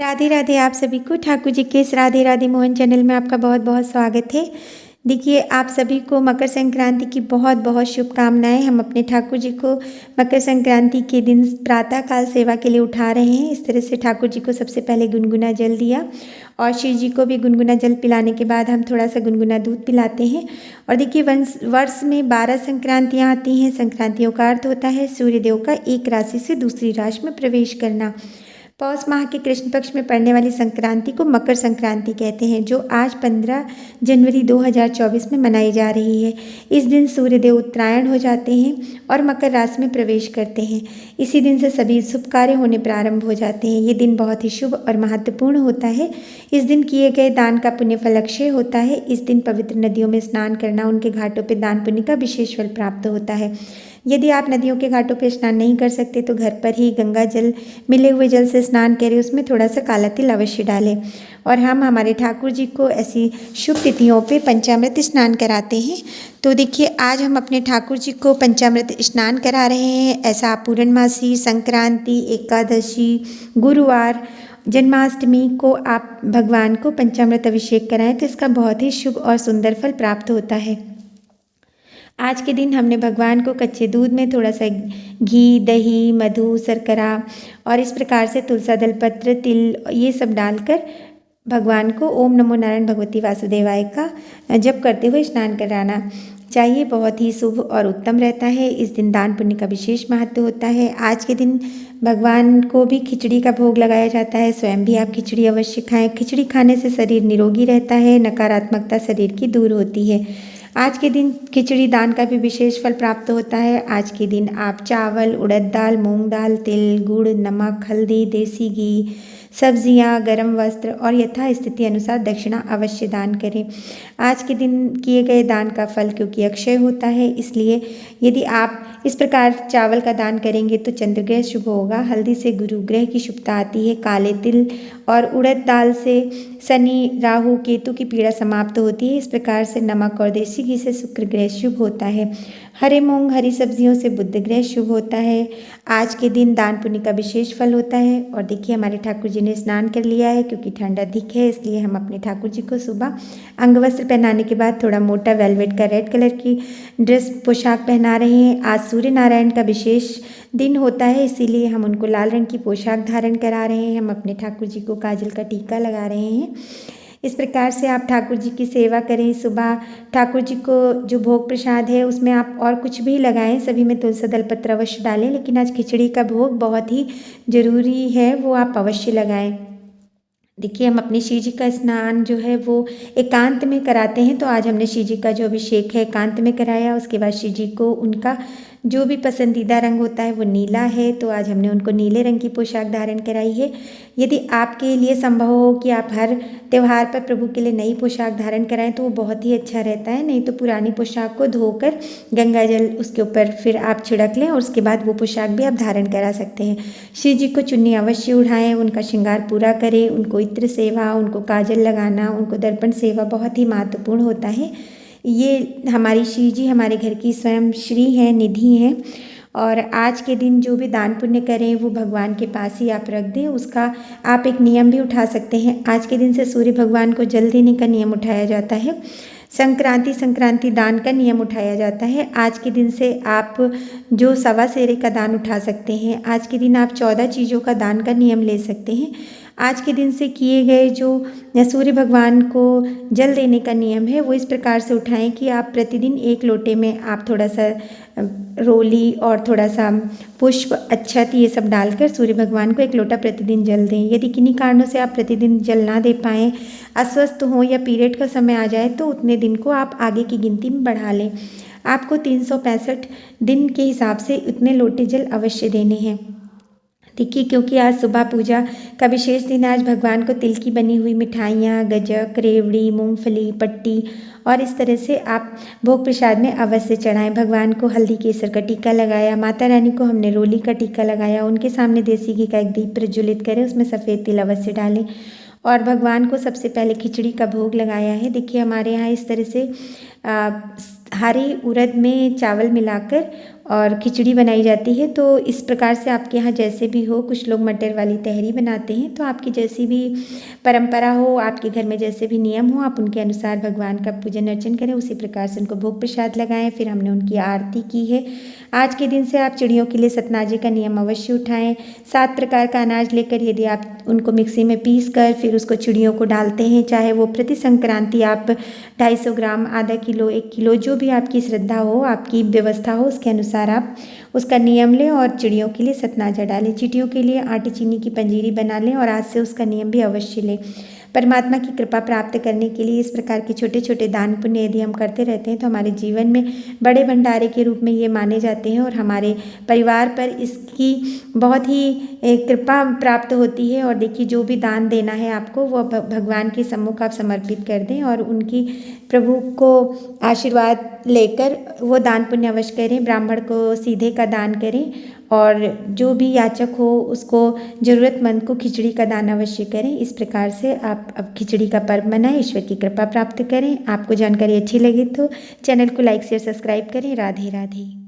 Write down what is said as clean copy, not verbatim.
राधे राधे। आप सभी को ठाकुर जी के इस राधे राधे मोहन चैनल में आपका बहुत बहुत स्वागत है। देखिए, आप सभी को मकर संक्रांति की बहुत बहुत शुभकामनाएं। हम अपने ठाकुर जी को मकर संक्रांति के दिन प्रातःकाल सेवा के लिए उठा रहे हैं। इस तरह से ठाकुर जी को सबसे पहले गुनगुना जल दिया और शिव जी को भी गुनगुना जल पिलाने के बाद हम थोड़ा सा गुनगुना दूध पिलाते हैं। और देखिए, वर्ष में 12 संक्रांतियाँ आती हैं। संक्रांतियों का अर्थ होता है सूर्यदेव का एक राशि से दूसरी राशि में प्रवेश करना। पौष माह के कृष्ण पक्ष में पड़ने वाली संक्रांति को मकर संक्रांति कहते हैं, जो आज 15 जनवरी 2024 में मनाई जा रही है। इस दिन सूर्यदेव उत्तरायण हो जाते हैं और मकर राशि में प्रवेश करते हैं। इसी दिन से सभी शुभ कार्य होने प्रारंभ हो जाते हैं। ये दिन बहुत ही शुभ और महत्वपूर्ण होता है। इस दिन किए गए दान का पुण्य फल अक्षय होता है। इस दिन पवित्र नदियों में स्नान करना, उनके घाटों पर दान पुण्य का विशेष फल प्राप्त होता है। यदि आप नदियों के घाटों पर स्नान नहीं कर सकते तो घर पर ही गंगा जल, मिले हुए जल से स्नान करें। उसमें थोड़ा सा काला तिल अवश्य डालें। और हम हमारे ठाकुर जी को ऐसी शुभ तिथियों पे पंचामृत स्नान कराते हैं। तो देखिए, आज हम अपने ठाकुर जी को पंचामृत स्नान करा रहे हैं। ऐसा पूर्णमासी, संक्रांति, एकादशी, गुरुवार, जन्माष्टमी को आप भगवान को पंचामृत अभिषेक कराएं तो इसका बहुत ही शुभ और सुंदर फल प्राप्त होता है। आज के दिन हमने भगवान को कच्चे दूध में थोड़ा सा घी, दही, मधु, शर्करा और इस प्रकार से तुलसा दल पत्र, तिल, ये सब डालकर भगवान को ओम नमो नारायण भगवती वासुदेवाय का जप करते हुए स्नान कराना चाहिए। बहुत ही शुभ और उत्तम रहता है। इस दिन दान पुण्य का विशेष महत्व होता है। आज के दिन भगवान को भी खिचड़ी का भोग लगाया जाता है। स्वयं भी आप खिचड़ी अवश्य खाएं। खिचड़ी खाने से शरीर निरोगी रहता है, नकारात्मकता शरीर की दूर होती है। आज के दिन खिचड़ी दान का भी विशेष फल प्राप्त होता है। आज के दिन आप चावल, उड़द दाल, मूंग दाल, तिल, गुड़, नमक, हल्दी, देसी घी, सब्जियां, गर्म वस्त्र और यथा स्थिति अनुसार दक्षिणा अवश्य दान करें। आज के दिन किए गए दान का फल क्योंकि अक्षय होता है, इसलिए यदि आप इस प्रकार चावल का दान करेंगे तो चंद्रग्रह शुभ होगा। हल्दी से गुरु ग्रह की शुभता आती है। काले तिल और उड़द दाल से शनि, राहु, केतु की पीड़ा समाप्त होती है। इस प्रकार से नमक और देसी घी से शुक्र ग्रह शुभ होता है। हरे मूंग, हरी सब्जियों से बुध ग्रह शुभ होता है। आज के दिन दान पुण्य का विशेष फल होता है। और देखिए, हमारे ठाकुर जी ने स्नान कर लिया है। क्योंकि ठंड अधिक है, इसलिए हम अपने ठाकुर जी को सुबह अंगवस्त्र पहनाने के बाद थोड़ा मोटा वेलवेट का रेड कलर की ड्रेस पोशाक पहना रहे हैं। आज सूर्य नारायण का विशेष दिन होता है, इसीलिए हम उनको लाल रंग की पोशाक धारण करा रहे हैं। हम अपने ठाकुर जी को काजल का टीका लगा रहे हैं। इस प्रकार से आप ठाकुर जी की सेवा करें। सुबह ठाकुर जी को जो भोग प्रसाद है उसमें आप और कुछ भी लगाएं, सभी में तुलसी दल पत्र अवश्य डालें, लेकिन आज खिचड़ी का भोग बहुत ही ज़रूरी है, वो आप अवश्य लगाएं। देखिए, हम अपने शिव जी का स्नान जो है वो एकांत में कराते हैं। तो आज हमने शिव जी का जो अभिषेक है एकांत में कराया। उसके बाद शिव जी को उनका जो भी पसंदीदा रंग होता है वो नीला है, तो आज हमने उनको नीले रंग की पोशाक धारण कराई है। यदि आपके लिए संभव हो कि आप हर त्यौहार पर प्रभु के लिए नई पोशाक धारण कराएं तो वो बहुत ही अच्छा रहता है। नहीं तो पुरानी पोशाक को धोकर गंगा जल उसके ऊपर फिर आप छिड़क लें और उसके बाद वो पोशाक भी आप धारण करा सकते हैं। शिव जी को चुन्नी अवश्य उठाएं, उनका श्रृंगार पूरा करें, उनको इत्र सेवा, उनको काजल लगाना, उनको दर्पण सेवा बहुत ही महत्वपूर्ण होता है। ये हमारी शिव जी हमारे घर की स्वयं श्री हैं, निधि हैं। और आज के दिन जो भी दान पुण्य करें वो भगवान के पास ही आप रख दें। उसका आप एक नियम भी उठा सकते हैं। आज के दिन से सूर्य भगवान को जल देने का नियम उठाया जाता है। संक्रांति दान का नियम उठाया जाता है। आज के दिन से आप जो सवा सेरे का दान उठा सकते हैं। आज के दिन आप 14 चीज़ों का दान का नियम ले सकते हैं। आज के दिन से किए गए जो सूर्य भगवान को जल देने का नियम है वो इस प्रकार से उठाएं कि आप प्रतिदिन एक लोटे में आप थोड़ा सा रोली और थोड़ा सा पुष्प, अक्षत, ये सब डालकर सूर्य भगवान को एक लोटा प्रतिदिन जल दें। यदि किन्हीं कारणों से आप प्रतिदिन जल ना दे पाएँ, अस्वस्थ हों या पीरियड का समय आ जाए तो उतने दिन को आप आगे की गिनती में बढ़ा लें। आपको 365 दिन के हिसाब से उतने लोटे जल अवश्य देने हैं। देखिए, क्योंकि आज सुबह पूजा का विशेष दिन है। आज भगवान को तिल की बनी हुई मिठाइयाँ, गजक, रेवड़ी, मूंगफली, पट्टी और इस तरह से आप भोग प्रसाद में अवश्य चढ़ाएं। भगवान को हल्दी केसर का टीका लगाया, माता रानी को हमने रोली का टीका लगाया, उनके सामने देसी घी का एक दीप प्रज्वलित करें, उसमें सफ़ेद तिल अवश्य डालें और भगवान को सबसे पहले खिचड़ी का भोग लगाया है। देखिए, हमारे यहाँ इस तरह से हरी उड़द में चावल मिलाकर और खिचड़ी बनाई जाती है। तो इस प्रकार से आपके यहाँ जैसे भी हो, कुछ लोग मटर वाली तहरी बनाते हैं। तो आपकी जैसी भी परंपरा हो, आपके घर में जैसे भी नियम हो, आप उनके अनुसार भगवान का पूजन अर्चन करें, उसी प्रकार से उनको भोग प्रसाद लगाएं। फिर हमने उनकी आरती की है। आज के दिन से आप चिड़ियों के लिए सतनाजे का नियम अवश्य उठाएं। 7 प्रकार का अनाज लेकर यदि आप उनको मिक्सी में पीस कर फिर उसको चिड़ियों को डालते हैं, चाहे वो प्रति संक्रांति आप 250 ग्राम, आधा किलो, 1 किलो, जो भी आपकी श्रद्धा हो, आपकी व्यवस्था हो, उसके अनुसार आप उसका नियम लें और चिड़ियों के लिए सतनाजा डालें। चींटियों के लिए आटे चीनी की पंजीरी बना लें और आज से उसका नियम भी अवश्य लें। परमात्मा की कृपा प्राप्त करने के लिए इस प्रकार के छोटे छोटे दान पुण्य यदि हम करते रहते हैं तो हमारे जीवन में बड़े भंडारे के रूप में ये माने जाते हैं और हमारे परिवार पर इसकी बहुत ही कृपा प्राप्त होती है। और देखिए, जो भी दान देना है आपको वो भगवान के सम्मुख आप समर्पित कर दें और उनकी प्रभु को आशीर्वाद लेकर वो दान पुण्य अवश्य करें। ब्राह्मण को सीधे का दान करें और जो भी याचक हो उसको, ज़रूरतमंद को खिचड़ी का दान अवश्य करें। इस प्रकार से आप अब खिचड़ी का पर्व मनाएं, ईश्वर की कृपा प्राप्त करें। आपको जानकारी अच्छी लगी तो चैनल को लाइक शेयर सब्सक्राइब करें। राधे राधे।